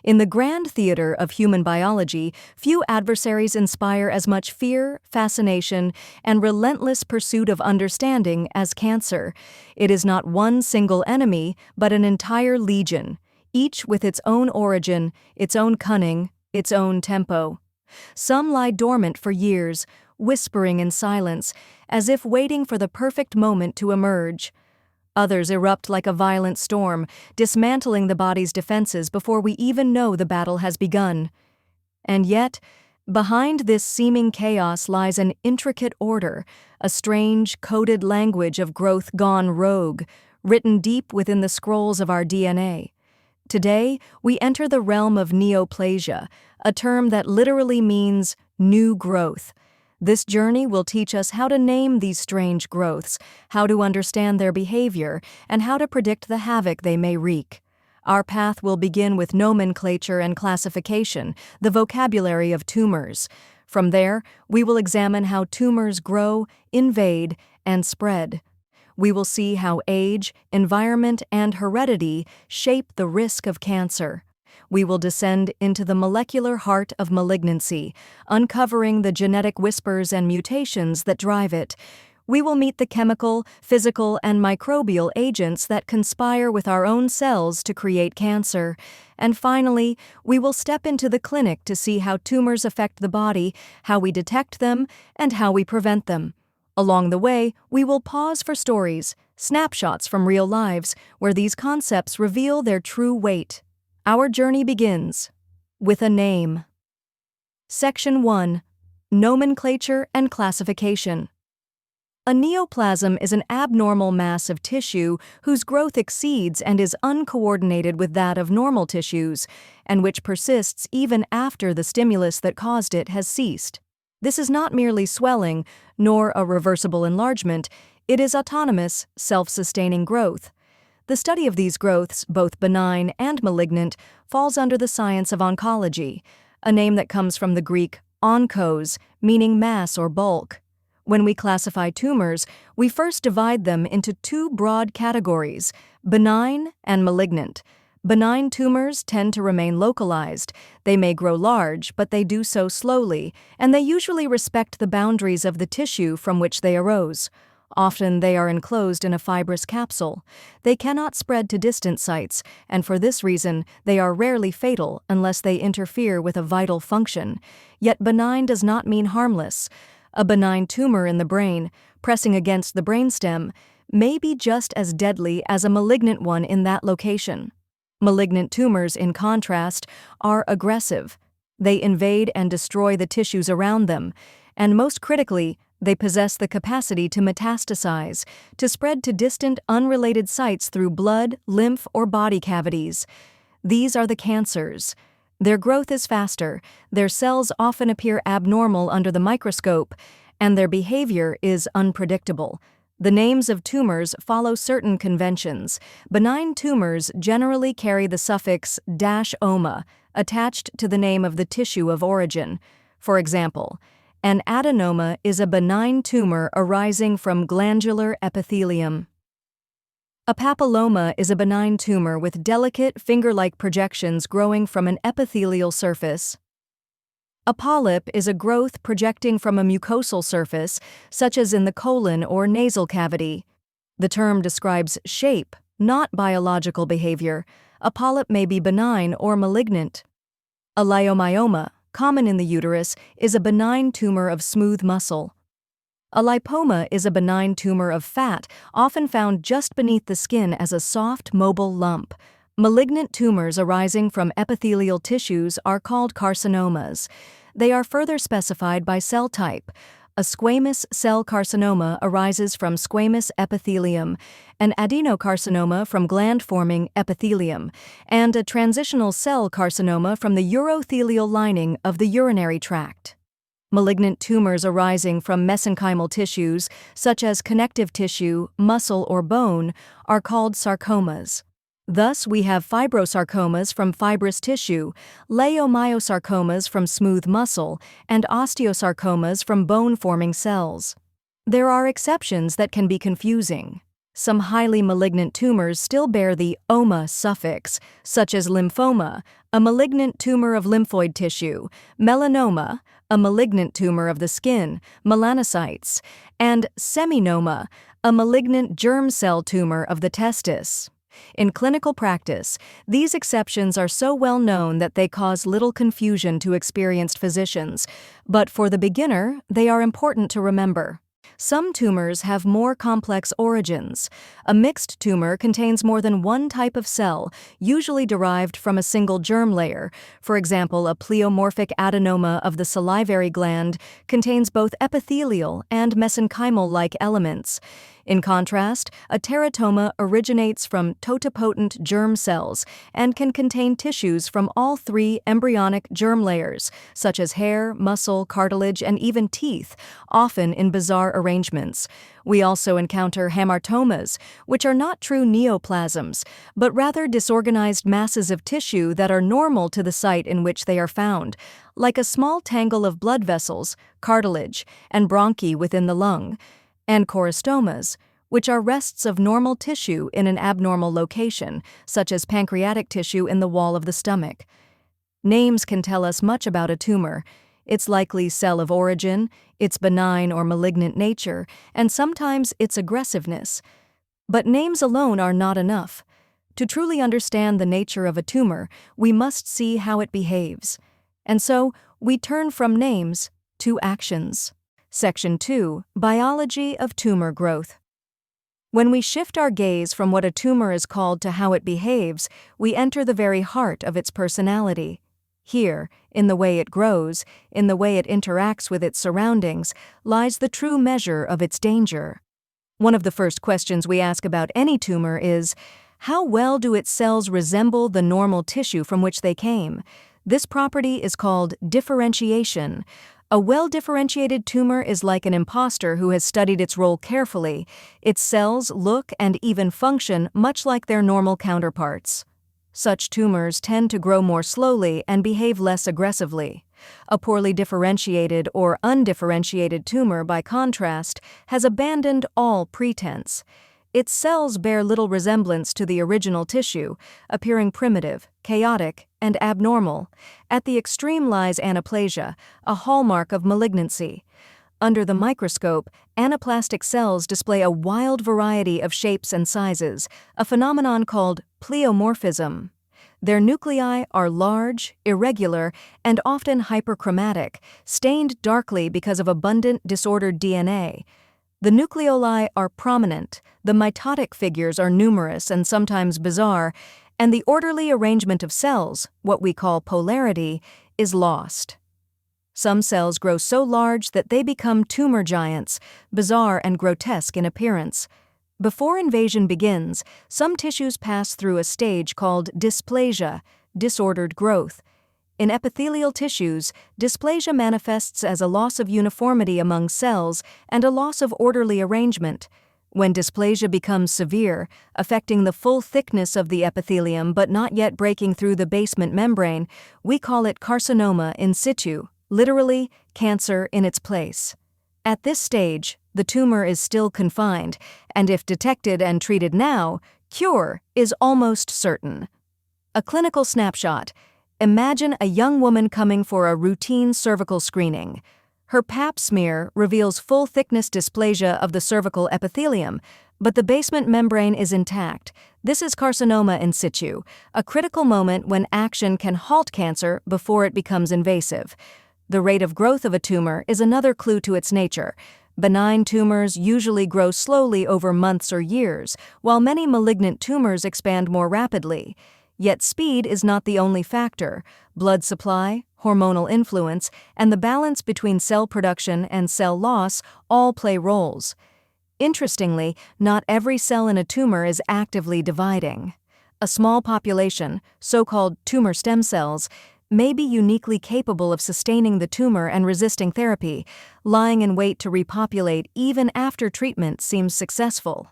In the grand theater of human biology, few adversaries inspire as much fear, fascination, and relentless pursuit of understanding as cancer. It is not one single enemy, but an entire legion, each with its own origin, its own cunning, its own tempo. Some lie dormant for years, whispering in silence, as if waiting for the perfect moment to emerge. Others erupt like a violent storm, dismantling the body's defenses before we even know the battle has begun. And yet, behind this seeming chaos lies an intricate order, a strange, coded language of growth gone rogue, written deep within the scrolls of our DNA. Today, we enter the realm of neoplasia, a term that literally means new growth. This journey will teach us how to name these strange growths, how to understand their behavior, and how to predict the havoc they may wreak. Our path will begin with nomenclature and classification, the vocabulary of tumors. From there, we will examine how tumors grow, invade, and spread. We will see how age, environment, and heredity shape the risk of cancer. We will descend into the molecular heart of malignancy, uncovering the genetic whispers and mutations that drive it. We will meet the chemical, physical, and microbial agents that conspire with our own cells to create cancer. And finally, we will step into the clinic to see how tumors affect the body, how we detect them, and how we prevent them. Along the way, we will pause for stories, snapshots from real lives, where these concepts reveal their true weight. Our journey begins with a name. Section 1. Nomenclature and Classification. A neoplasm is an abnormal mass of tissue whose growth exceeds and is uncoordinated with that of normal tissues, and which persists even after the stimulus that caused it has ceased. This is not merely swelling, nor a reversible enlargement, it is autonomous, self-sustaining growth. The study of these growths, both benign and malignant, falls under the science of oncology, a name that comes from the Greek onkos, meaning mass or bulk. When we classify tumors, we first divide them into two broad categories, benign and malignant. Benign tumors tend to remain localized. They may grow large, but they do so slowly, and they usually respect the boundaries of the tissue from which they arose. Often they are enclosed in a fibrous capsule. They cannot spread to distant sites, and for this reason, they are rarely fatal unless they interfere with a vital function. Yet benign does not mean harmless. A benign tumor in the brain, pressing against the brainstem, may be just as deadly as a malignant one in that location. Malignant tumors, in contrast, are aggressive. They invade and destroy the tissues around them, and most critically, they possess the capacity to metastasize, to spread to distant, unrelated sites through blood, lymph, or body cavities. These are the cancers. Their growth is faster, their cells often appear abnormal under the microscope, and their behavior is unpredictable. The names of tumors follow certain conventions. Benign tumors generally carry the suffix -oma attached to the name of the tissue of origin. For example, an adenoma is a benign tumor arising from glandular epithelium. A papilloma is a benign tumor with delicate, finger-like projections growing from an epithelial surface. A polyp is a growth projecting from a mucosal surface, such as in the colon or nasal cavity. The term describes shape, not biological behavior. A polyp may be benign or malignant. A leiomyoma, common in the uterus, is a benign tumor of smooth muscle. A lipoma is a benign tumor of fat, often found just beneath the skin as a soft, mobile lump. Malignant tumors arising from epithelial tissues are called carcinomas. They are further specified by cell type. A squamous cell carcinoma arises from squamous epithelium, an adenocarcinoma from gland-forming epithelium, and a transitional cell carcinoma from the urothelial lining of the urinary tract. Malignant tumors arising from mesenchymal tissues, such as connective tissue, muscle, or bone, are called sarcomas. Thus, we have fibrosarcomas from fibrous tissue, leiomyosarcomas from smooth muscle, and osteosarcomas from bone-forming cells. There are exceptions that can be confusing. Some highly malignant tumors still bear the "oma" suffix, such as lymphoma, a malignant tumor of lymphoid tissue, melanoma, a malignant tumor of the skin, melanocytes, and seminoma, a malignant germ cell tumor of the testis. In clinical practice, these exceptions are so well known that they cause little confusion to experienced physicians, but for the beginner, they are important to remember. Some tumors have more complex origins. A mixed tumor contains more than one type of cell, usually derived from a single germ layer. For example, a pleomorphic adenoma of the salivary gland contains both epithelial and mesenchymal-like elements. In contrast, a teratoma originates from totipotent germ cells and can contain tissues from all three embryonic germ layers, such as hair, muscle, cartilage, and even teeth, often in bizarre arrangements. We also encounter hamartomas, which are not true neoplasms, but rather disorganized masses of tissue that are normal to the site in which they are found, like a small tangle of blood vessels, cartilage, and bronchi within the lung, and choristomas, which are rests of normal tissue in an abnormal location, such as pancreatic tissue in the wall of the stomach. Names can tell us much about a tumor: its likely cell of origin, its benign or malignant nature, and sometimes its aggressiveness. But names alone are not enough. To truly understand the nature of a tumor, we must see how it behaves. And so, we turn from names to actions. Section 2. Biology of tumor growth. When we shift our gaze from what a tumor is called to how it behaves, we enter the very heart of its personality. Here, in the way it grows, in the way it interacts with its surroundings, lies the true measure of its danger. One of the first questions we ask about any tumor is, how well do its cells resemble the normal tissue from which they came? This property is called differentiation. A well-differentiated tumor is like an imposter who has studied its role carefully. Its cells look and even function much like their normal counterparts. Such tumors tend to grow more slowly and behave less aggressively. A poorly differentiated or undifferentiated tumor, by contrast, has abandoned all pretense. Its cells bear little resemblance to the original tissue, appearing primitive, chaotic, and abnormal. At the extreme lies anaplasia, a hallmark of malignancy. Under the microscope, anaplastic cells display a wild variety of shapes and sizes, a phenomenon called pleomorphism. Their nuclei are large, irregular, and often hyperchromatic, stained darkly because of abundant disordered DNA. The nucleoli are prominent, the mitotic figures are numerous and sometimes bizarre, and the orderly arrangement of cells, what we call polarity, is lost. Some cells grow so large that they become tumor giants, bizarre and grotesque in appearance. Before invasion begins, some tissues pass through a stage called dysplasia, disordered growth. In epithelial tissues, dysplasia manifests as a loss of uniformity among cells and a loss of orderly arrangement. When dysplasia becomes severe, affecting the full thickness of the epithelium but not yet breaking through the basement membrane, we call it carcinoma in situ, literally, cancer in its place. At this stage, the tumor is still confined, and if detected and treated now, cure is almost certain. A clinical snapshot. Imagine a young woman coming for a routine cervical screening. Her Pap smear reveals full-thickness dysplasia of the cervical epithelium, but the basement membrane is intact. This is carcinoma in situ, a critical moment when action can halt cancer before it becomes invasive. The rate of growth of a tumor is another clue to its nature. Benign tumors usually grow slowly over months or years, while many malignant tumors expand more rapidly. Yet speed is not the only factor. Blood supply, hormonal influence, and the balance between cell production and cell loss all play roles. Interestingly, not every cell in a tumor is actively dividing. A small population, so-called tumor stem cells, may be uniquely capable of sustaining the tumor and resisting therapy, lying in wait to repopulate even after treatment seems successful.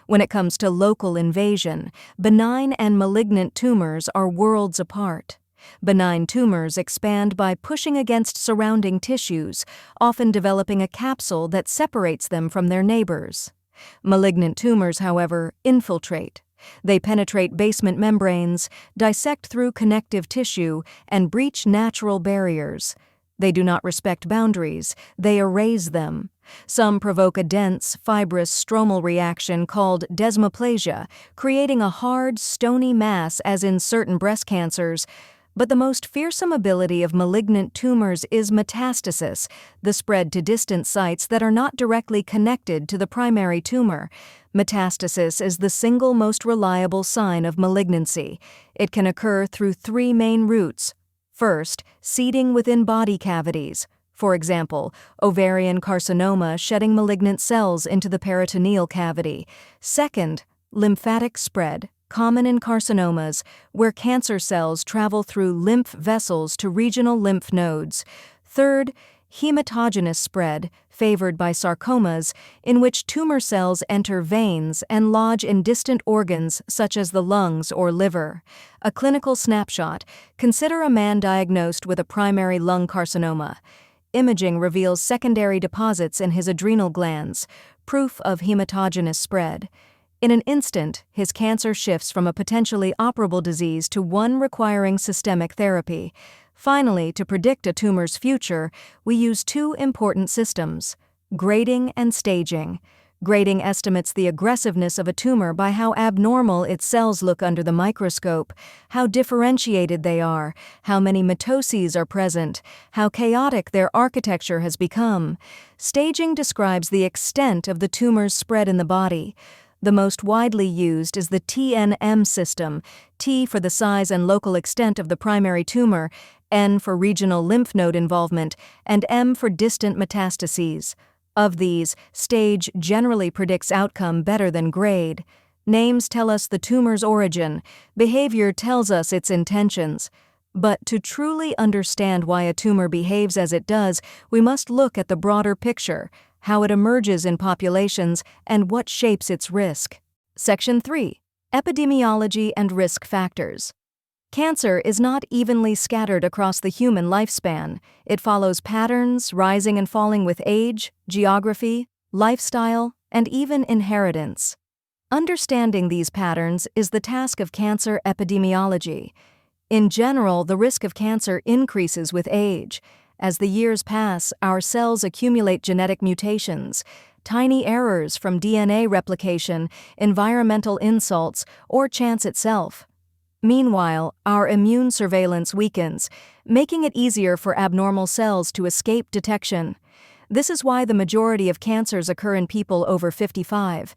When it comes to local invasion, benign and malignant tumors are worlds apart. Benign tumors expand by pushing against surrounding tissues, often developing a capsule that separates them from their neighbors. Malignant tumors, however, infiltrate. They penetrate basement membranes, dissect through connective tissue, and breach natural barriers. They do not respect boundaries, they erase them. Some provoke a dense, fibrous stromal reaction called desmoplasia, creating a hard, stony mass as in certain breast cancers. But the most fearsome ability of malignant tumors is metastasis, the spread to distant sites that are not directly connected to the primary tumor. Metastasis is the single most reliable sign of malignancy. It can occur through three main routes. First, seeding within body cavities. For example, ovarian carcinoma shedding malignant cells into the peritoneal cavity. Second, lymphatic spread, common in carcinomas, where cancer cells travel through lymph vessels to regional lymph nodes. Third, hematogenous spread, favored by sarcomas, in which tumor cells enter veins and lodge in distant organs such as the lungs or liver. A clinical snapshot: consider a man diagnosed with a primary lung carcinoma. Imaging reveals secondary deposits in his adrenal glands, proof of hematogenous spread. In an instant, his cancer shifts from a potentially operable disease to one requiring systemic therapy. Finally, to predict a tumor's future, we use two important systems: grading and staging. Grading estimates the aggressiveness of a tumor by how abnormal its cells look under the microscope, how differentiated they are, how many mitoses are present, how chaotic their architecture has become. Staging describes the extent of the tumor's spread in the body. The most widely used is the TNM system, T for the size and local extent of the primary tumor, N for regional lymph node involvement, and M for distant metastases. Of these, stage generally predicts outcome better than grade. Names tell us the tumor's origin, behavior tells us its intentions. But to truly understand why a tumor behaves as it does, we must look at the broader picture, how it emerges in populations, and what shapes its risk. Section 3. Epidemiology and Risk Factors. Cancer is not evenly scattered across the human lifespan. It follows patterns, rising and falling with age, geography, lifestyle, and even inheritance. Understanding these patterns is the task of cancer epidemiology. In general, the risk of cancer increases with age. As the years pass, our cells accumulate genetic mutations, tiny errors from DNA replication, environmental insults, or chance itself. Meanwhile, our immune surveillance weakens, making it easier for abnormal cells to escape detection. This is why the majority of cancers occur in people over 55.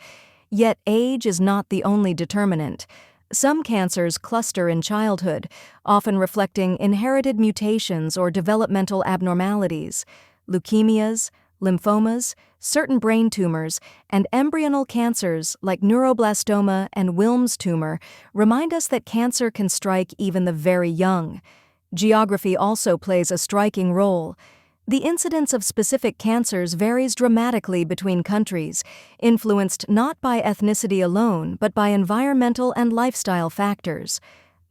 Yet age is not the only determinant. Some cancers cluster in childhood, often reflecting inherited mutations or developmental abnormalities. Leukemias, lymphomas, certain brain tumors, and embryonal cancers like neuroblastoma and Wilms tumor remind us that cancer can strike even the very young. Geography also plays a striking role. The incidence of specific cancers varies dramatically between countries, influenced not by ethnicity alone, but by environmental and lifestyle factors.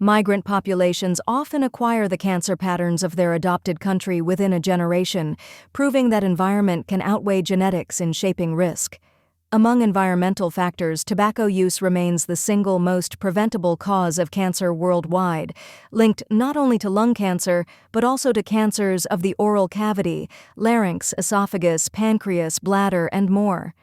Migrant populations often acquire the cancer patterns of their adopted country within a generation, proving that environment can outweigh genetics in shaping risk. Among environmental factors, tobacco use remains the single most preventable cause of cancer worldwide, linked not only to lung cancer, but also to cancers of the oral cavity, larynx, esophagus, pancreas, bladder, and more.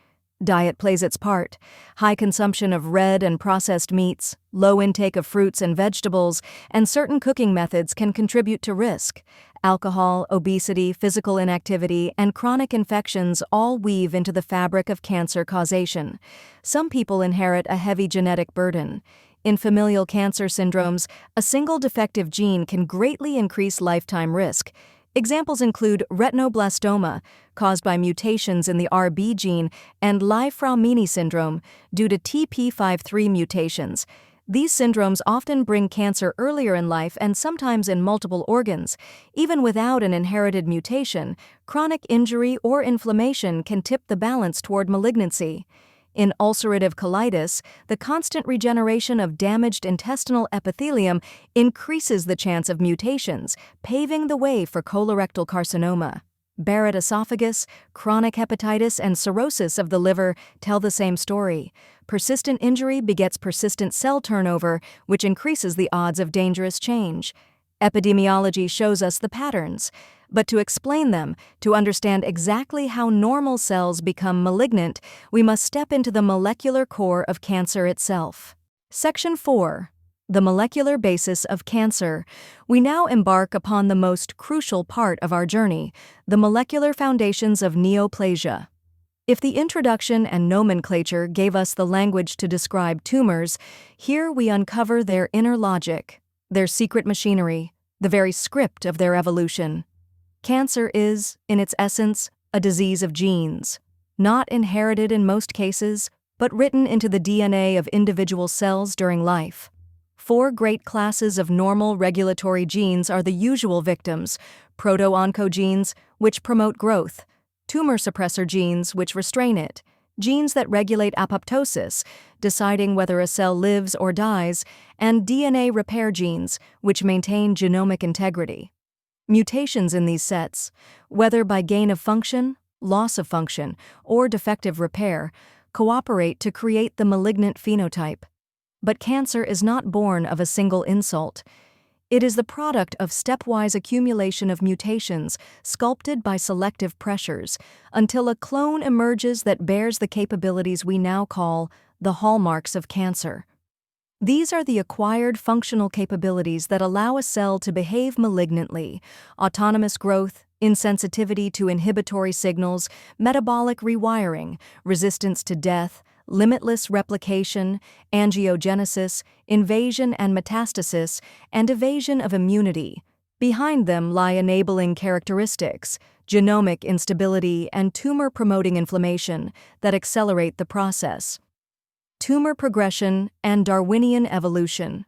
Diet plays its part. High consumption of red and processed meats, low intake of fruits and vegetables, and certain cooking methods can contribute to risk. Alcohol, obesity, physical inactivity, and chronic infections all weave into the fabric of cancer causation. Some people inherit a heavy genetic burden. In familial cancer syndromes, a single defective gene can greatly increase lifetime risk. Examples include retinoblastoma, caused by mutations in the RB gene, and Li-Fraumeni syndrome, due to TP53 mutations. These syndromes often bring cancer earlier in life and sometimes in multiple organs. Even without an inherited mutation, chronic injury or inflammation can tip the balance toward malignancy. In ulcerative colitis, the constant regeneration of damaged intestinal epithelium increases the chance of mutations, paving the way for colorectal carcinoma. Barrett esophagus, chronic hepatitis, and cirrhosis of the liver tell the same story. Persistent injury begets persistent cell turnover, which increases the odds of dangerous change. Epidemiology shows us the patterns. But to explain them, to understand exactly how normal cells become malignant, we must step into the molecular core of cancer itself. Section 4. The molecular basis of cancer. We now embark upon the most crucial part of our journey, the molecular foundations of neoplasia. If the introduction and nomenclature gave us the language to describe tumors, here we uncover their inner logic, their secret machinery, the very script of their evolution. Cancer is, in its essence, a disease of genes, not inherited in most cases, but written into the DNA of individual cells during life. 4 great classes of normal regulatory genes are the usual victims: proto-oncogenes, which promote growth; tumor suppressor genes, which restrain it; genes that regulate apoptosis, deciding whether a cell lives or dies; and DNA repair genes, which maintain genomic integrity. Mutations in these sets, whether by gain of function, loss of function, or defective repair, cooperate to create the malignant phenotype. But cancer is not born of a single insult. It is the product of stepwise accumulation of mutations sculpted by selective pressures until a clone emerges that bears the capabilities we now call the hallmarks of cancer. These are the acquired functional capabilities that allow a cell to behave malignantly: autonomous growth, insensitivity to inhibitory signals, metabolic rewiring, resistance to death, limitless replication, angiogenesis, invasion and metastasis, and evasion of immunity. Behind them lie enabling characteristics, genomic instability, and tumor-promoting inflammation that accelerate the process. Tumor progression and Darwinian evolution.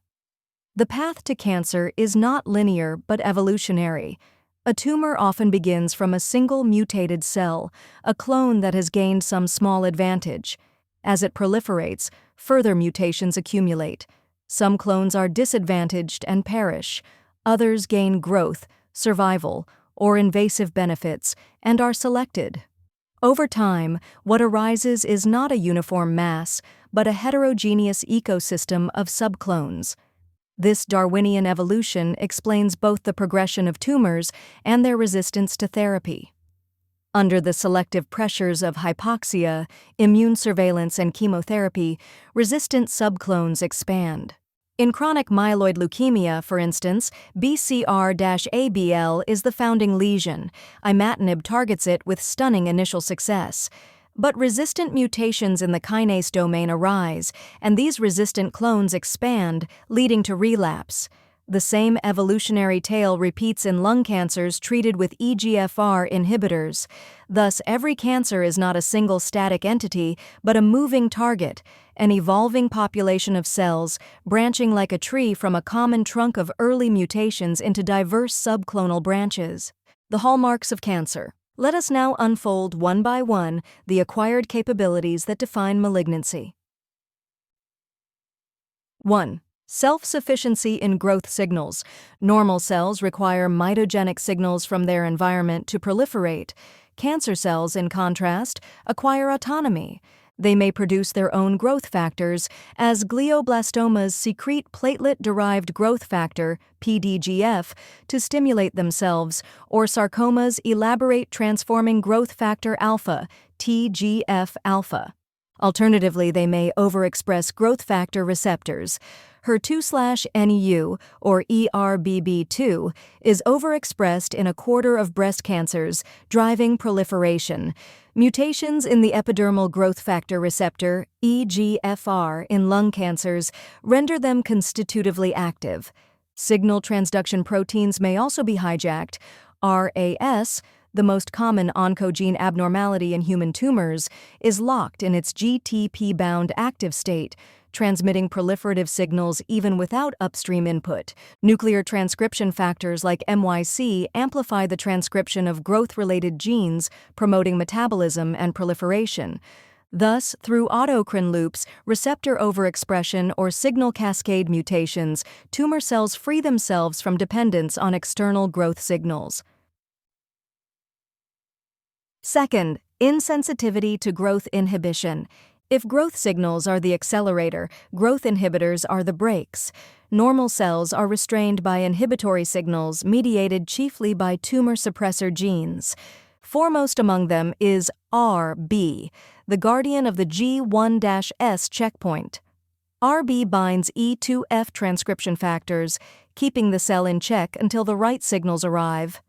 The path to cancer is not linear but evolutionary. A tumor often begins from a single mutated cell, a clone that has gained some small advantage. As it proliferates, further mutations accumulate. Some clones are disadvantaged and perish. Others gain growth, survival, or invasive benefits and are selected. Over time, what arises is not a uniform mass, but a heterogeneous ecosystem of subclones. This Darwinian evolution explains both the progression of tumors and their resistance to therapy. Under the selective pressures of hypoxia, immune surveillance, and chemotherapy, resistant subclones expand. In chronic myeloid leukemia, for instance, BCR-ABL is the founding lesion. Imatinib targets it with stunning initial success. But resistant mutations in the kinase domain arise, and these resistant clones expand, leading to relapse. The same evolutionary tale repeats in lung cancers treated with EGFR inhibitors. Thus, every cancer is not a single static entity, but a moving target, an evolving population of cells, branching like a tree from a common trunk of early mutations into diverse subclonal branches. The hallmarks of cancer. Let us now unfold one by one the acquired capabilities that define malignancy. 1. Self-sufficiency in growth signals. Normal cells require mitogenic signals from their environment to proliferate. Cancer cells, in contrast, acquire autonomy. They may produce their own growth factors, as glioblastomas secrete platelet-derived growth factor, PDGF, to stimulate themselves, or sarcomas elaborate transforming growth factor alpha, TGF-alpha. Alternatively, they may overexpress growth factor receptors. HER2/NEU, or ERBB2, is overexpressed in a quarter of breast cancers, driving proliferation. Mutations in the epidermal growth factor receptor, EGFR, in lung cancers render them constitutively active. Signal transduction proteins may also be hijacked. RAS, the most common oncogene abnormality in human tumors, is locked in its GTP-bound active state, transmitting proliferative signals even without upstream input. Nuclear transcription factors like MYC amplify the transcription of growth-related genes, promoting metabolism and proliferation. Thus, through autocrine loops, receptor overexpression, or signal cascade mutations, tumor cells free themselves from dependence on external growth signals. Second, insensitivity to growth inhibition. If growth signals are the accelerator, growth inhibitors are the brakes. Normal cells are restrained by inhibitory signals mediated chiefly by tumor suppressor genes. Foremost among them is RB, the guardian of the G1-S checkpoint. RB binds E2F transcription factors, keeping the cell in check until the right signals arrive.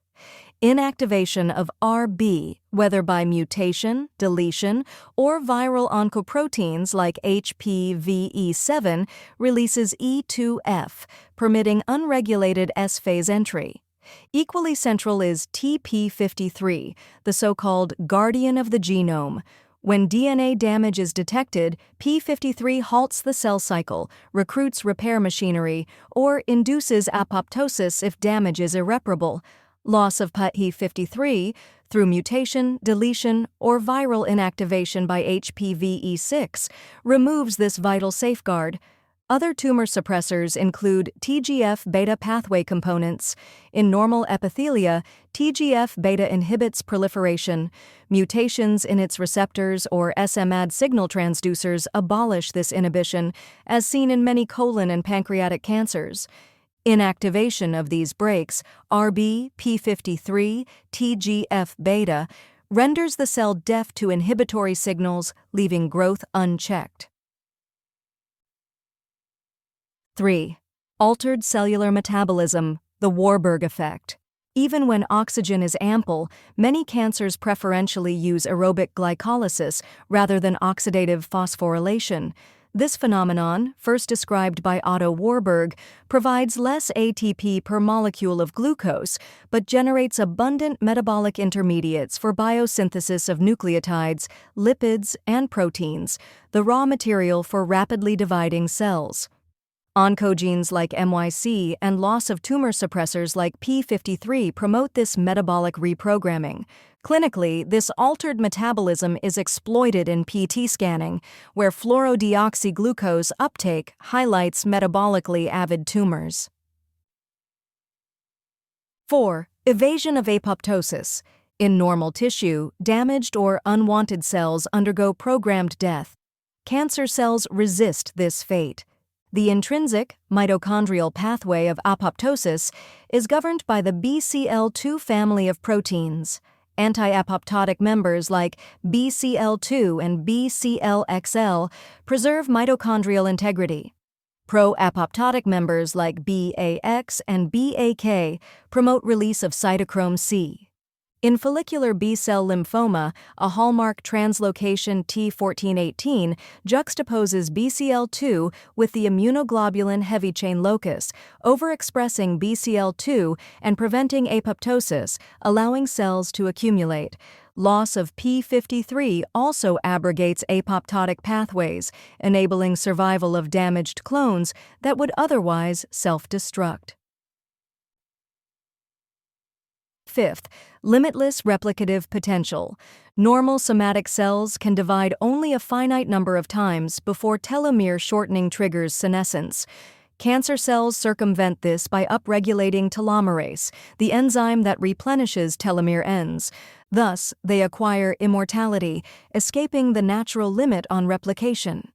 Inactivation of RB, whether by mutation, deletion, or viral oncoproteins like HPVE7, releases E2F, permitting unregulated S-phase entry. Equally central is TP53, the so-called guardian of the genome. When DNA damage is detected, P53 halts the cell cycle, recruits repair machinery, or induces apoptosis if damage is irreparable. Loss of P53 through mutation, deletion, or viral inactivation by HPVE6 removes this vital safeguard. Other tumor suppressors include TGF-beta pathway components. In normal epithelia, TGF-beta inhibits proliferation. Mutations in its receptors or SMAD signal transducers abolish this inhibition, as seen in many colon and pancreatic cancers. Inactivation of these brakes, RB, P53, TGF-beta, renders the cell deaf to inhibitory signals, leaving growth unchecked. 3. Altered cellular metabolism, the Warburg effect. Even when oxygen is ample, many cancers preferentially use aerobic glycolysis rather than oxidative phosphorylation. This phenomenon, first described by Otto Warburg, provides less ATP per molecule of glucose, but generates abundant metabolic intermediates for biosynthesis of nucleotides, lipids, and proteins, the raw material for rapidly dividing cells. Oncogenes like MYC and loss of tumor suppressors like P53 promote this metabolic reprogramming. Clinically, this altered metabolism is exploited in PT scanning, where fluorodeoxyglucose uptake highlights metabolically avid tumors. 4. Evasion of apoptosis. In normal tissue, damaged or unwanted cells undergo programmed death. Cancer cells resist this fate. The intrinsic mitochondrial pathway of apoptosis is governed by the BCL2 family of proteins. Anti-apoptotic members like BCL2 and BCLXL preserve mitochondrial integrity. Pro-apoptotic members like BAX and BAK promote release of cytochrome C. In follicular B-cell lymphoma, a hallmark translocation T1418 juxtaposes BCL2 with the immunoglobulin heavy chain locus, overexpressing BCL2 and preventing apoptosis, allowing cells to accumulate. Loss of P53 also abrogates apoptotic pathways, enabling survival of damaged clones that would otherwise self-destruct. Fifth, limitless replicative potential. Normal somatic cells can divide only a finite number of times before telomere shortening triggers senescence. Cancer cells circumvent this by upregulating telomerase, the enzyme that replenishes telomere ends. Thus, they acquire immortality, escaping the natural limit on replication.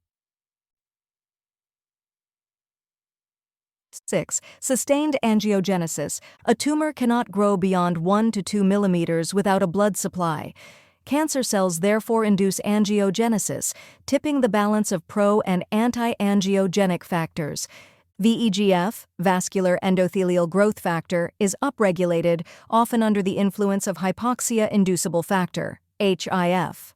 6. Sustained angiogenesis. A tumor cannot grow beyond 1 to 2 millimeters without a blood supply. Cancer cells therefore induce angiogenesis, tipping the balance of pro- and anti-angiogenic factors. VEGF, vascular endothelial growth factor, is upregulated, often under the influence of hypoxia-inducible factor, HIF.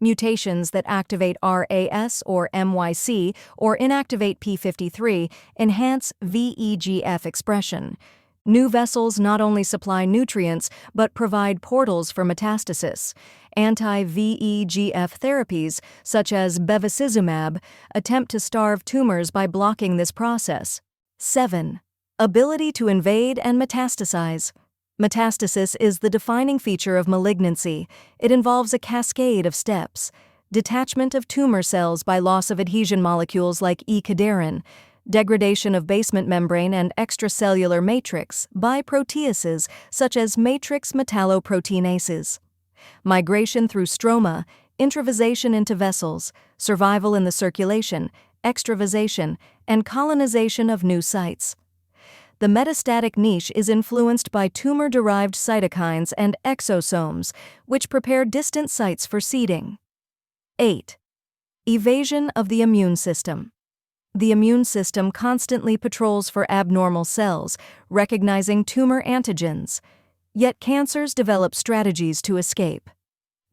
Mutations that activate RAS or MYC or inactivate P53 enhance VEGF expression. New vessels not only supply nutrients but provide portals for metastasis. Anti-VEGF therapies, such as bevacizumab, attempt to starve tumors by blocking this process. 7. Ability to invade and metastasize. Metastasis is the defining feature of malignancy. It involves a cascade of steps. Detachment of tumor cells by loss of adhesion molecules like E-cadherin, degradation of basement membrane and extracellular matrix by proteases such as matrix metalloproteinases. migration through stroma, intravasation into vessels, survival in the circulation, extravasation, and colonization of new sites. The metastatic niche is influenced by tumor-derived cytokines and exosomes, which prepare distant sites for seeding. 8. Evasion of the immune system. The immune system constantly patrols for abnormal cells, recognizing tumor antigens. Yet cancers develop strategies to escape.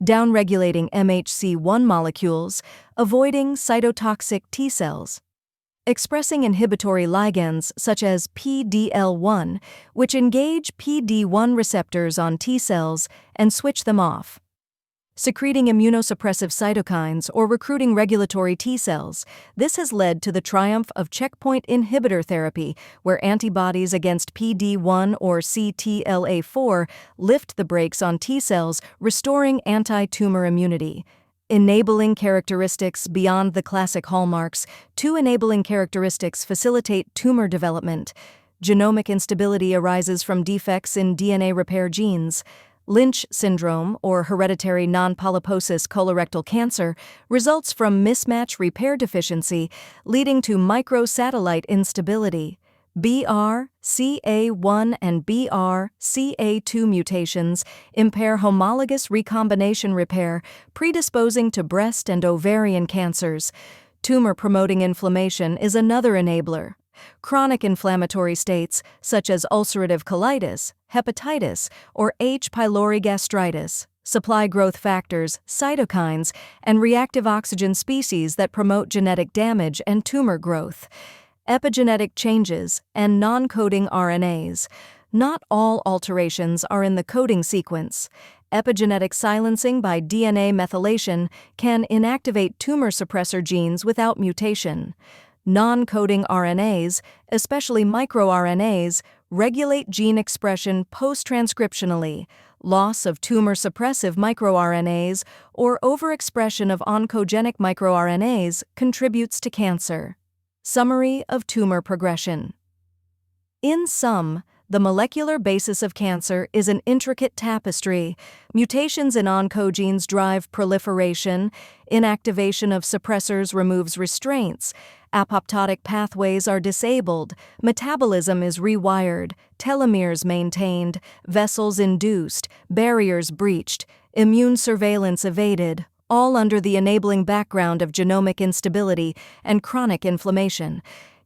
Downregulating MHC1 molecules, avoiding cytotoxic T cells. Expressing inhibitory ligands such as PDL1, which engage PD1 receptors on T cells and switch them off. Secreting immunosuppressive cytokines or recruiting regulatory T cells. This has led to the triumph of checkpoint inhibitor therapy, where antibodies against PD1 or CTLA4 lift the brakes on T cells, restoring anti-tumor immunity. Enabling characteristics beyond the classic hallmarks. 2 enabling characteristics facilitate tumor development. Genomic instability arises from defects in DNA repair genes. Lynch syndrome, or hereditary non-polyposis colorectal cancer, results from mismatch repair deficiency, leading to microsatellite instability. BRCA1 and BRCA2 mutations impair homologous recombination repair, predisposing to breast and ovarian cancers. Tumor-promoting inflammation is another enabler. Chronic inflammatory states, such as ulcerative colitis, hepatitis, or H. pylori gastritis, supply growth factors, cytokines, and reactive oxygen species that promote genetic damage and tumor growth. Epigenetic changes and non-coding RNAs. Not all alterations are in the coding sequence. Epigenetic silencing by DNA methylation can inactivate tumor suppressor genes without mutation. Non-coding RNAs, especially microRNAs, regulate gene expression post-transcriptionally. Loss of tumor-suppressive microRNAs or overexpression of oncogenic microRNAs contributes to cancer. Summary of tumor progression. In sum, the molecular basis of cancer is an intricate tapestry. Mutations in oncogenes drive proliferation, inactivation of suppressors removes restraints, apoptotic pathways are disabled, metabolism is rewired, telomeres maintained, vessels induced, barriers breached, immune surveillance evaded, all under the enabling background of genomic instability and chronic inflammation.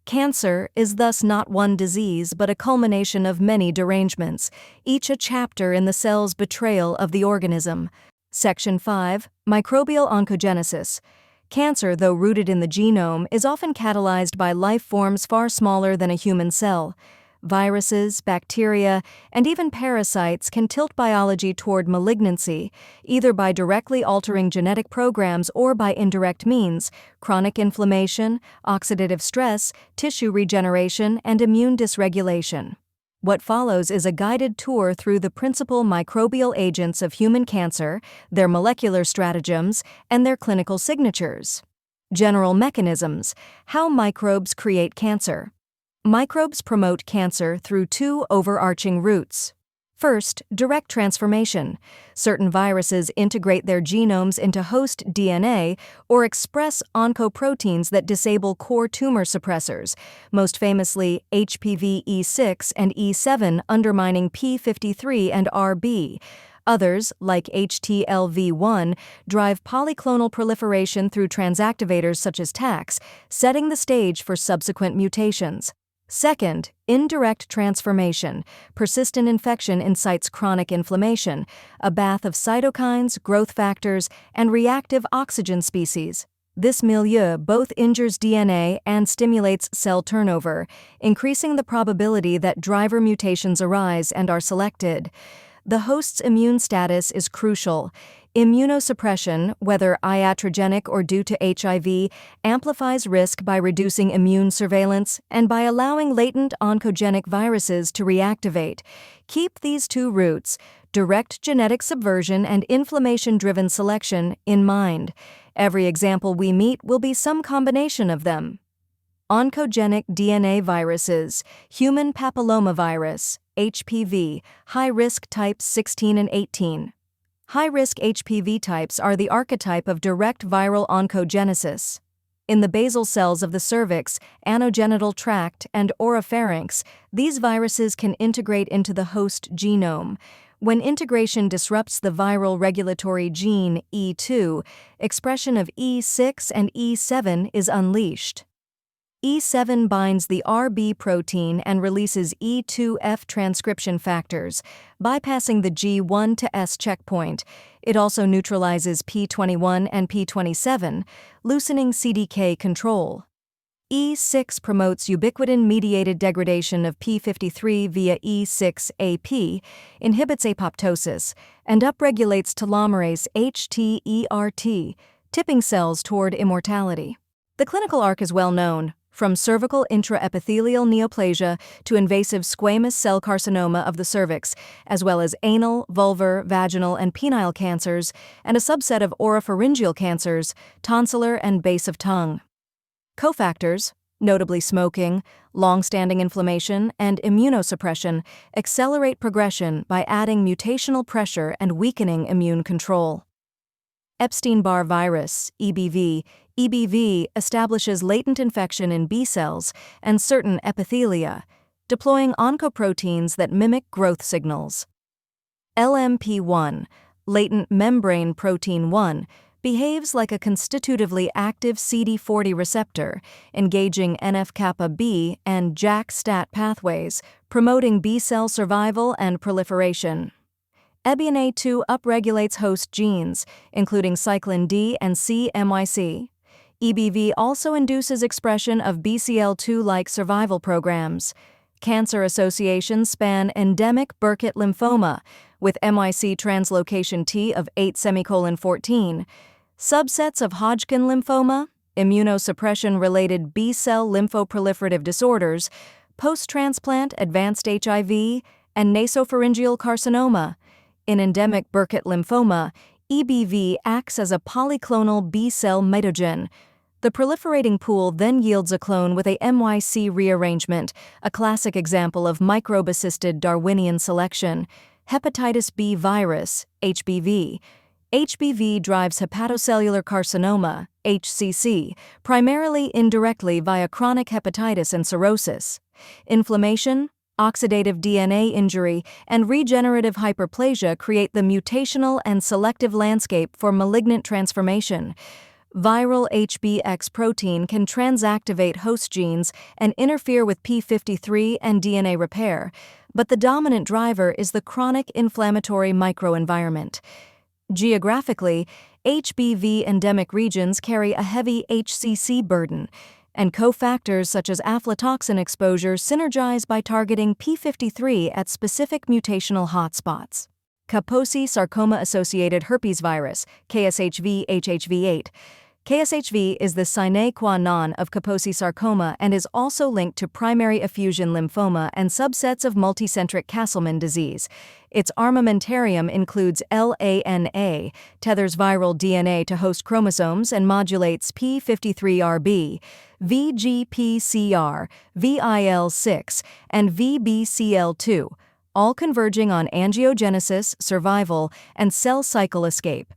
Cancer is thus not one disease but a culmination of many derangements, each a chapter in the cell's betrayal of the organism. Section 5. Microbial oncogenesis. Cancer, though rooted in the genome, is often catalyzed by life forms far smaller than a human cell. Viruses, bacteria, and even parasites can tilt biology toward malignancy, either by directly altering genetic programs or by indirect means: chronic inflammation, oxidative stress, tissue regeneration, and immune dysregulation. What follows is a guided tour through the principal microbial agents of human cancer, their molecular stratagems, and their clinical signatures. General mechanisms: how microbes create cancer. Microbes promote cancer through 2 overarching routes. First, direct transformation. Certain viruses integrate their genomes into host DNA or express oncoproteins that disable core tumor suppressors, most famously HPV E6 and E7 undermining P53 and RB. Others, like HTLV1, drive polyclonal proliferation through transactivators such as TACs, setting the stage for subsequent mutations. Second, indirect transformation. Persistent infection incites chronic inflammation, a bath of cytokines, growth factors, and reactive oxygen species. This milieu both injures DNA and stimulates cell turnover, increasing the probability that driver mutations arise and are selected. The host's immune status is crucial. Immunosuppression, whether iatrogenic or due to HIV, amplifies risk by reducing immune surveillance and by allowing latent oncogenic viruses to reactivate. Keep these 2 routes, direct genetic subversion and inflammation-driven selection, in mind. Every example we meet will be some combination of them. Oncogenic DNA viruses, human papillomavirus, HPV, high-risk types 16 and 18. High-risk HPV types are the archetype of direct viral oncogenesis. In the basal cells of the cervix, anogenital tract, and oropharynx, these viruses can integrate into the host genome. When integration disrupts the viral regulatory gene E2, expression of E6 and E7 is unleashed. E7 binds the RB protein and releases E2F transcription factors, bypassing the G1 to S checkpoint. It also neutralizes P21 and P27, loosening CDK control. E6 promotes ubiquitin-mediated degradation of P53 via E6AP, inhibits apoptosis, and upregulates telomerase HTERT, tipping cells toward immortality. The clinical arc is well known. From cervical intraepithelial neoplasia to invasive squamous cell carcinoma of the cervix, as well as anal, vulvar, vaginal, and penile cancers, and a subset of oropharyngeal cancers, tonsillar, and base of tongue. Cofactors, notably smoking, long-standing inflammation, and immunosuppression, accelerate progression by adding mutational pressure and weakening immune control. Epstein-Barr virus, EBV. EBV establishes latent infection in B cells and certain epithelia, deploying oncoproteins that mimic growth signals. LMP1, latent membrane protein 1, behaves like a constitutively active CD40 receptor, engaging NF-kappa B and JAK-STAT pathways, promoting B-cell survival and proliferation. EBNA2 upregulates host genes, including cyclin D and C-MYC. EBV also induces expression of BCL2-like survival programs. Cancer associations span endemic Burkitt lymphoma, with MYC translocation T of 8:14, subsets of Hodgkin lymphoma, immunosuppression-related B-cell lymphoproliferative disorders, post-transplant advanced HIV, and nasopharyngeal carcinoma. In endemic Burkitt lymphoma, EBV acts as a polyclonal B-cell mitogen. The proliferating pool then yields a clone with a MYC rearrangement, a classic example of microbe-assisted Darwinian selection. Hepatitis B virus, HBV. HBV drives hepatocellular carcinoma, HCC, primarily indirectly via chronic hepatitis and cirrhosis. Inflammation, oxidative DNA injury, and regenerative hyperplasia create the mutational and selective landscape for malignant transformation. Viral HBX protein can transactivate host genes and interfere with P53 and DNA repair, but the dominant driver is the chronic inflammatory microenvironment. Geographically, HBV endemic regions carry a heavy HCC burden, and cofactors such as aflatoxin exposure synergize by targeting P53 at specific mutational hotspots. Kaposi sarcoma-associated herpes virus, KSHV-HHV8. KSHV is the sine qua non of Kaposi sarcoma and is also linked to primary effusion lymphoma and subsets of multicentric Castleman disease. Its armamentarium includes LANA, tethers viral DNA to host chromosomes and modulates P53RB, VGPCR, VIL6, and VBCL2, all converging on angiogenesis, survival, and cell cycle escape.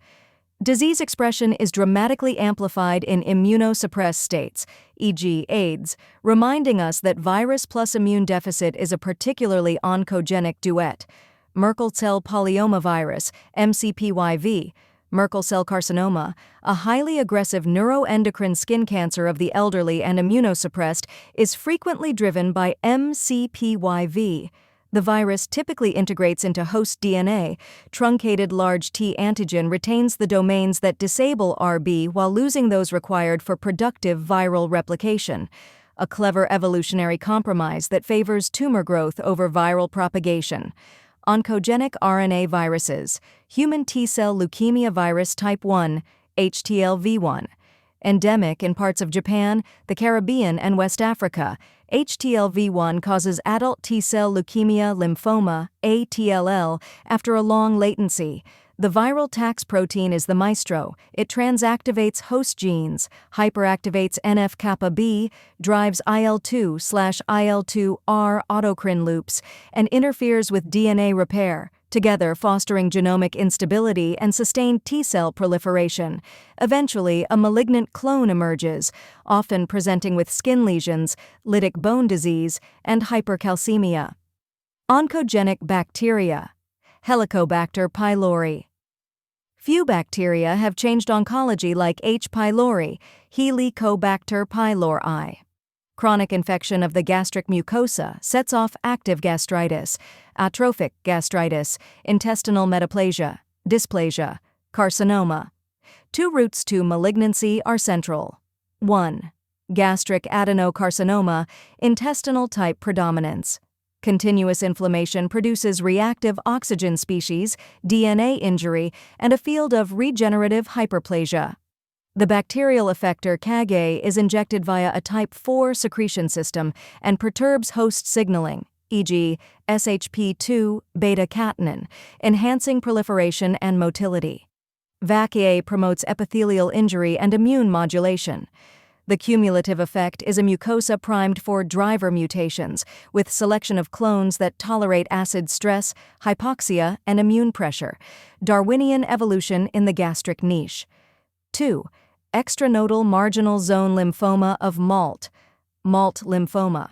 Disease expression is dramatically amplified in immunosuppressed states, e.g. AIDS, reminding us that virus plus immune deficit is a particularly oncogenic duet. Merkel cell polyomavirus, MCPYV, Merkel cell carcinoma, a highly aggressive neuroendocrine skin cancer of the elderly and immunosuppressed, is frequently driven by MCPYV. The virus typically integrates into host DNA. Truncated large T antigen retains the domains that disable RB while losing those required for productive viral replication. A clever evolutionary compromise that favors tumor growth over viral propagation. Oncogenic RNA viruses, human T-cell leukemia virus type 1, HTLV1. Endemic in parts of Japan, the Caribbean, and West Africa, HTLV1 causes adult T-cell leukemia lymphoma, ATLL, after a long latency. The viral tax protein is the maestro. It transactivates host genes, hyperactivates NF-kappa B, drives IL-2/IL-2R autocrine loops, and interferes with DNA repair. To together fostering genomic instability and sustained T-cell proliferation. Eventually, a malignant clone emerges, often presenting with skin lesions, lytic bone disease, and hypercalcemia. Oncogenic bacteria. Helicobacter pylori. Few bacteria have changed oncology like H. pylori, Helicobacter pylori. Chronic infection of the gastric mucosa sets off active gastritis, atrophic gastritis, intestinal metaplasia, dysplasia, carcinoma. Two routes to malignancy are central. 1. Gastric adenocarcinoma, intestinal type predominance. Continuous inflammation produces reactive oxygen species, DNA injury, and a field of regenerative hyperplasia. The bacterial effector CAG is injected via a type 4 secretion system and perturbs host signaling, e.g., SHP2 beta-catenin, enhancing proliferation and motility. VAC-A promotes epithelial injury and immune modulation. The cumulative effect is a mucosa primed for driver mutations, with selection of clones that tolerate acid stress, hypoxia, and immune pressure. Darwinian evolution in the gastric niche. 2. Extranodal marginal zone lymphoma of MALT lymphoma.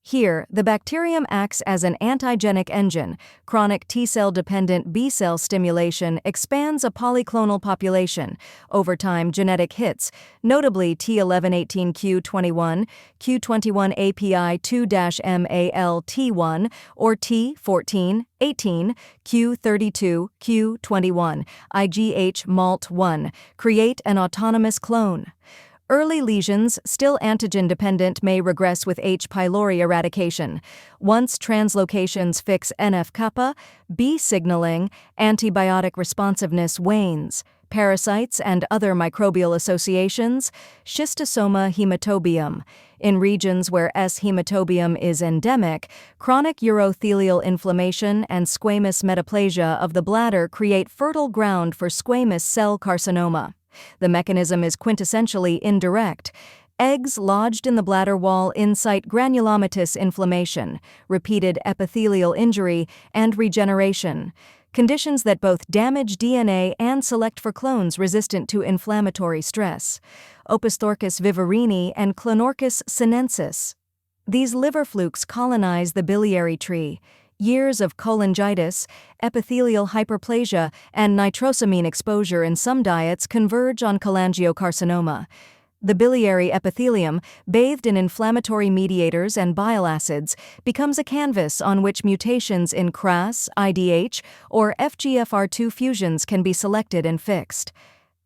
Here, the bacterium acts as an antigenic engine. Chronic T-cell-dependent B-cell stimulation expands a polyclonal population. Over time, genetic hits, notably T1118Q21, Q21API2-MALT1, or T1418, Q32, Q21, IGH MALT1, create an autonomous clone. Early lesions, still antigen-dependent, may regress with H. pylori eradication. Once translocations fix NF-kappa, B signaling, antibiotic responsiveness wanes. Parasites and other microbial associations, schistosoma hematobium. In regions where S. hematobium is endemic, chronic urothelial inflammation and squamous metaplasia of the bladder create fertile ground for squamous cell carcinoma. The mechanism is quintessentially indirect. Eggs lodged in the bladder wall incite granulomatous inflammation, repeated epithelial injury, and regeneration, conditions that both damage DNA and select for clones resistant to inflammatory stress. Opisthochus viverrini and Clonorchis sinensis. These liver flukes colonize the biliary tree. Years of cholangitis, epithelial hyperplasia, and nitrosamine exposure in some diets converge on cholangiocarcinoma. The biliary epithelium, bathed in inflammatory mediators and bile acids, becomes a canvas on which mutations in CRAS, IDH, or FGFR2 fusions can be selected and fixed.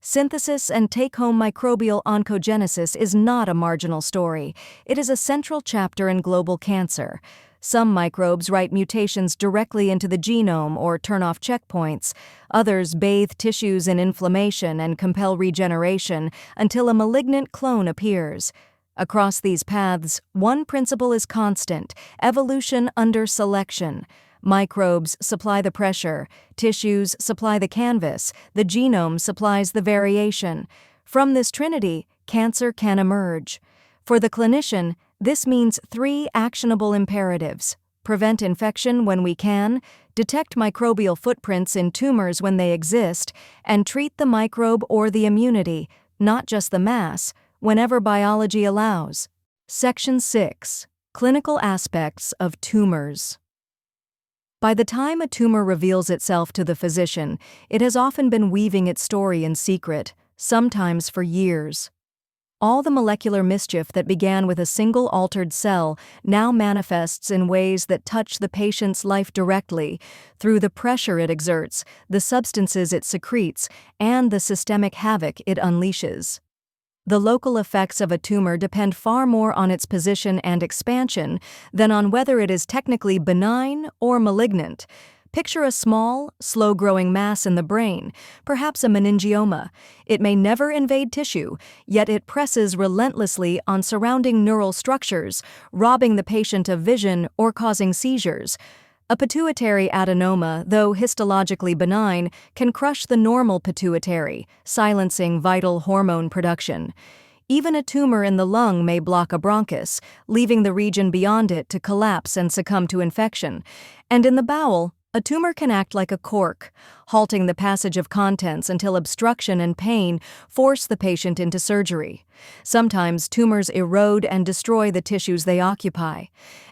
Synthesis and take-home microbial oncogenesis is not a marginal story. It is a central chapter in global cancer. Some microbes write mutations directly into the genome or turn off checkpoints. Others bathe tissues in inflammation and compel regeneration until a malignant clone appears. Across these paths, one principle is constant: evolution under selection. Microbes supply the pressure, tissues supply the canvas, the genome supplies the variation. From this trinity, cancer can emerge. For the clinician, this means 3 actionable imperatives: prevent infection when we can, detect microbial footprints in tumors when they exist, and treat the microbe or the immunity, not just the mass, whenever biology allows. Section 6. Clinical aspects of tumors. By the time a tumor reveals itself to the physician, it has often been weaving its story in secret, sometimes for years. All the molecular mischief that began with a single altered cell now manifests in ways that touch the patient's life directly, through the pressure it exerts, the substances it secretes, and the systemic havoc it unleashes. The local effects of a tumor depend far more on its position and expansion than on whether it is technically benign or malignant. Picture a small, slow-growing mass in the brain, perhaps a meningioma. It may never invade tissue, yet it presses relentlessly on surrounding neural structures, robbing the patient of vision or causing seizures. A pituitary adenoma, though histologically benign, can crush the normal pituitary, silencing vital hormone production. Even a tumor in the lung may block a bronchus, leaving the region beyond it to collapse and succumb to infection. And in the bowel, A tumor can act like a cork, halting the passage of contents until obstruction and pain force the patient into surgery. Sometimes tumors erode and destroy the tissues they occupy.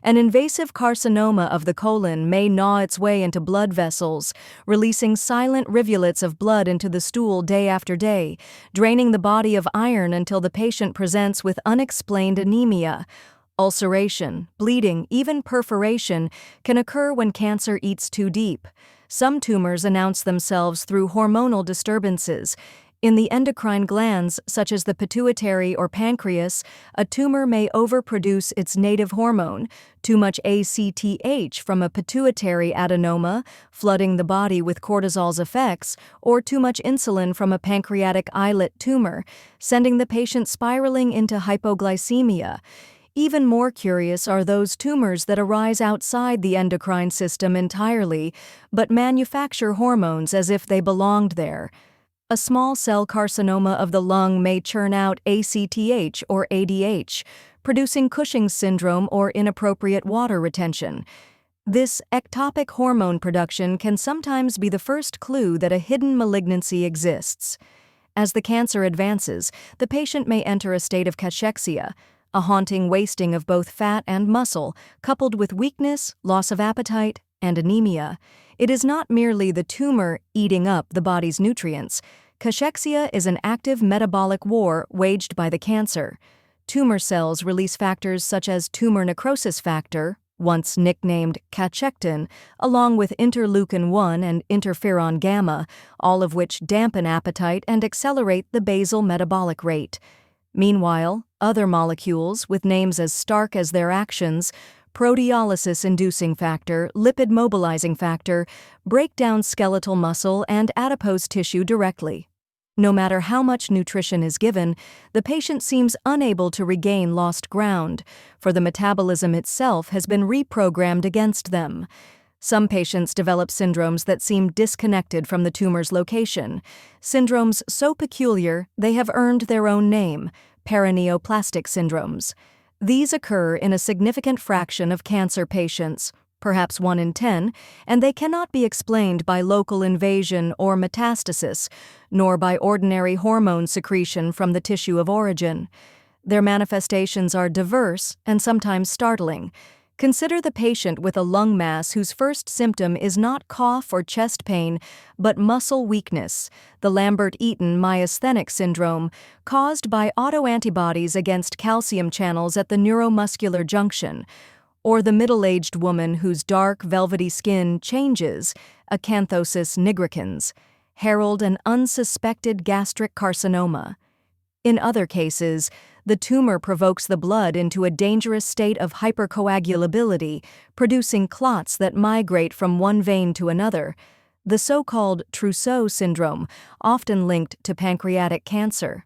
An invasive carcinoma of the colon may gnaw its way into blood vessels, releasing silent rivulets of blood into the stool day after day, draining the body of iron until the patient presents with unexplained anemia. Ulceration, bleeding, even perforation can occur when cancer eats too deep. Some tumors announce themselves through hormonal disturbances. In the endocrine glands, such as the pituitary or pancreas, a tumor may overproduce its native hormone, too much ACTH from a pituitary adenoma, flooding the body with cortisol's effects, or too much insulin from a pancreatic islet tumor, sending the patient spiraling into hypoglycemia. Even more curious are those tumors that arise outside the endocrine system entirely, but manufacture hormones as if they belonged there. A small cell carcinoma of the lung may churn out ACTH or ADH, producing Cushing's syndrome or inappropriate water retention. This ectopic hormone production can sometimes be the first clue that a hidden malignancy exists. As the cancer advances, the patient may enter a state of cachexia, a haunting wasting of both fat and muscle, coupled with weakness, loss of appetite, and anemia. It is not merely the tumor eating up the body's nutrients. Cachexia is an active metabolic war waged by the cancer. Tumor cells release factors such as tumor necrosis factor, once nicknamed cachectin, along with interleukin-1 and interferon gamma, all of which dampen appetite and accelerate the basal metabolic rate. Meanwhile, other molecules, with names as stark as their actions, proteolysis-inducing factor, lipid-mobilizing factor, break down skeletal muscle and adipose tissue directly. No matter how much nutrition is given, the patient seems unable to regain lost ground, for the metabolism itself has been reprogrammed against them. Some patients develop syndromes that seem disconnected from the tumor's location, syndromes so peculiar they have earned their own name, paraneoplastic syndromes. These occur in a significant fraction of cancer patients, perhaps 1 in 10, and they cannot be explained by local invasion or metastasis, nor by ordinary hormone secretion from the tissue of origin. Their manifestations are diverse and sometimes startling. Consider the patient with a lung mass whose first symptom is not cough or chest pain, but muscle weakness, the Lambert-Eaton myasthenic syndrome, caused by autoantibodies against calcium channels at the neuromuscular junction, or the middle-aged woman whose dark, velvety skin changes, acanthosis nigricans, herald an unsuspected gastric carcinoma. In other cases, the tumor provokes the blood into a dangerous state of hypercoagulability, producing clots that migrate from one vein to another, the so-called Trousseau syndrome, often linked to pancreatic cancer.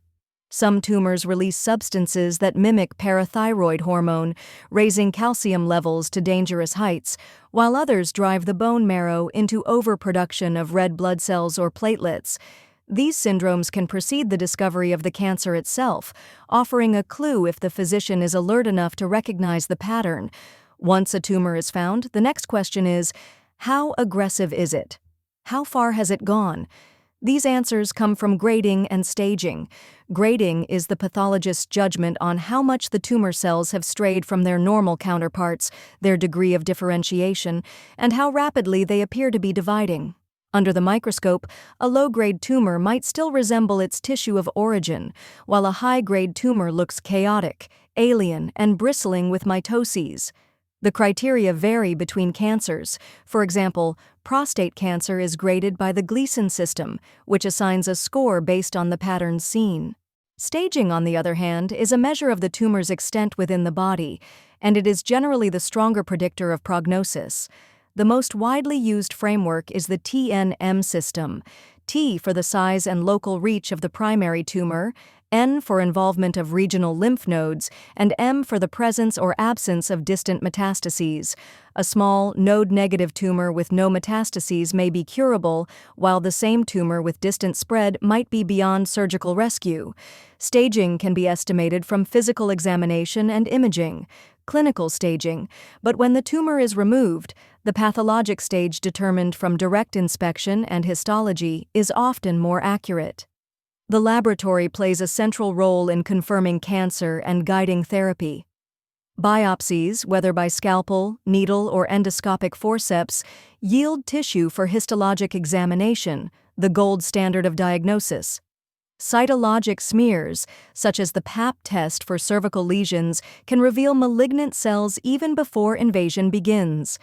Some tumors release substances that mimic parathyroid hormone, raising calcium levels to dangerous heights, while others drive the bone marrow into overproduction of red blood cells or platelets. These syndromes can precede the discovery of the cancer itself, offering a clue if the physician is alert enough to recognize the pattern. Once a tumor is found, the next question is, how aggressive is it? How far has it gone? These answers come from grading and staging. Grading is the pathologist's judgment on how much the tumor cells have strayed from their normal counterparts, their degree of differentiation, and how rapidly they appear to be dividing. Under the microscope, a low-grade tumor might still resemble its tissue of origin, while a high-grade tumor looks chaotic, alien, and bristling with mitoses. The criteria vary between cancers. For example, prostate cancer is graded by the Gleason system, which assigns a score based on the patterns seen. Staging, on the other hand, is a measure of the tumor's extent within the body, and it is generally the stronger predictor of prognosis. The most widely used framework is the TNM system, T for the size and local reach of the primary tumor, N for involvement of regional lymph nodes, and M for the presence or absence of distant metastases. A small, node-negative tumor with no metastases may be curable, while the same tumor with distant spread might be beyond surgical rescue. Staging can be estimated from physical examination and imaging. clinical staging, but when the tumor is removed, the pathologic stage determined from direct inspection and histology is often more accurate. The laboratory plays a central role in confirming cancer and guiding therapy. Biopsies, whether by scalpel, needle, or endoscopic forceps, yield tissue for histologic examination, the gold standard of diagnosis. Cytologic smears, such as the Pap test for cervical lesions, can reveal malignant cells even before invasion begins.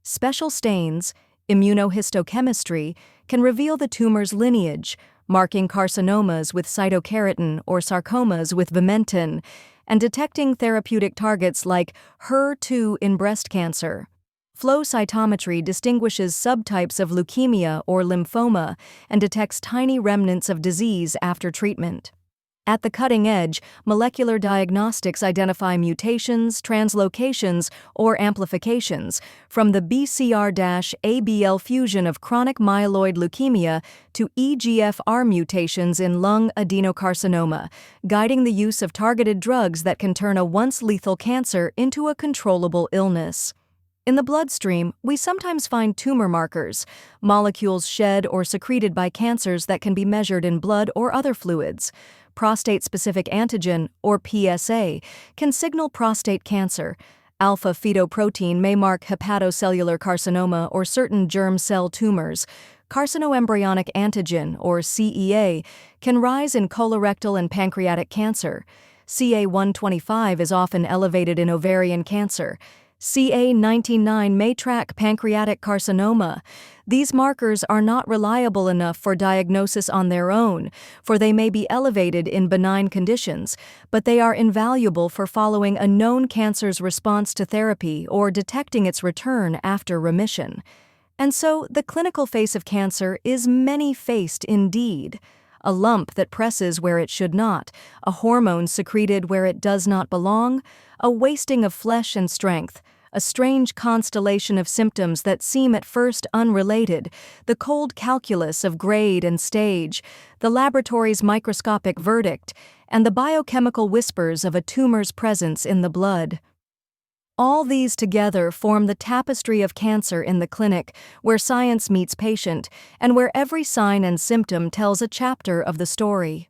Special stains, immunohistochemistry, can reveal the tumor's lineage, marking carcinomas with cytokeratin or sarcomas with vimentin, and detecting therapeutic targets like HER2 in breast cancer. Flow cytometry distinguishes subtypes of leukemia or lymphoma and detects tiny remnants of disease after treatment. At the cutting edge, molecular diagnostics identify mutations, translocations, or amplifications, from the BCR-ABL fusion of chronic myeloid leukemia to EGFR mutations in lung adenocarcinoma, guiding the use of targeted drugs that can turn a once lethal cancer into a controllable illness. In the bloodstream, we sometimes find tumor markers, molecules shed or secreted by cancers that can be measured in blood or other fluids. Prostate-specific antigen, or PSA, can signal prostate cancer. Alpha-fetoprotein may mark hepatocellular carcinoma or certain germ cell tumors. Carcinoembryonic antigen, or CEA, can rise in colorectal and pancreatic cancer. CA-125 is often elevated in ovarian cancer. CA-19-9 may track pancreatic carcinoma. These markers are not reliable enough for diagnosis on their own, for they may be elevated in benign conditions, but they are invaluable for following a known cancer's response to therapy or detecting its return after remission. And so, the clinical face of cancer is many-faced indeed. A lump that presses where it should not, a hormone secreted where it does not belong, a wasting of flesh and strength, a strange constellation of symptoms that seem at first unrelated, the cold calculus of grade and stage, the laboratory's microscopic verdict, and the biochemical whispers of a tumor's presence in the blood. All these together form the tapestry of cancer in the clinic, where science meets patient, and where every sign and symptom tells a chapter of the story.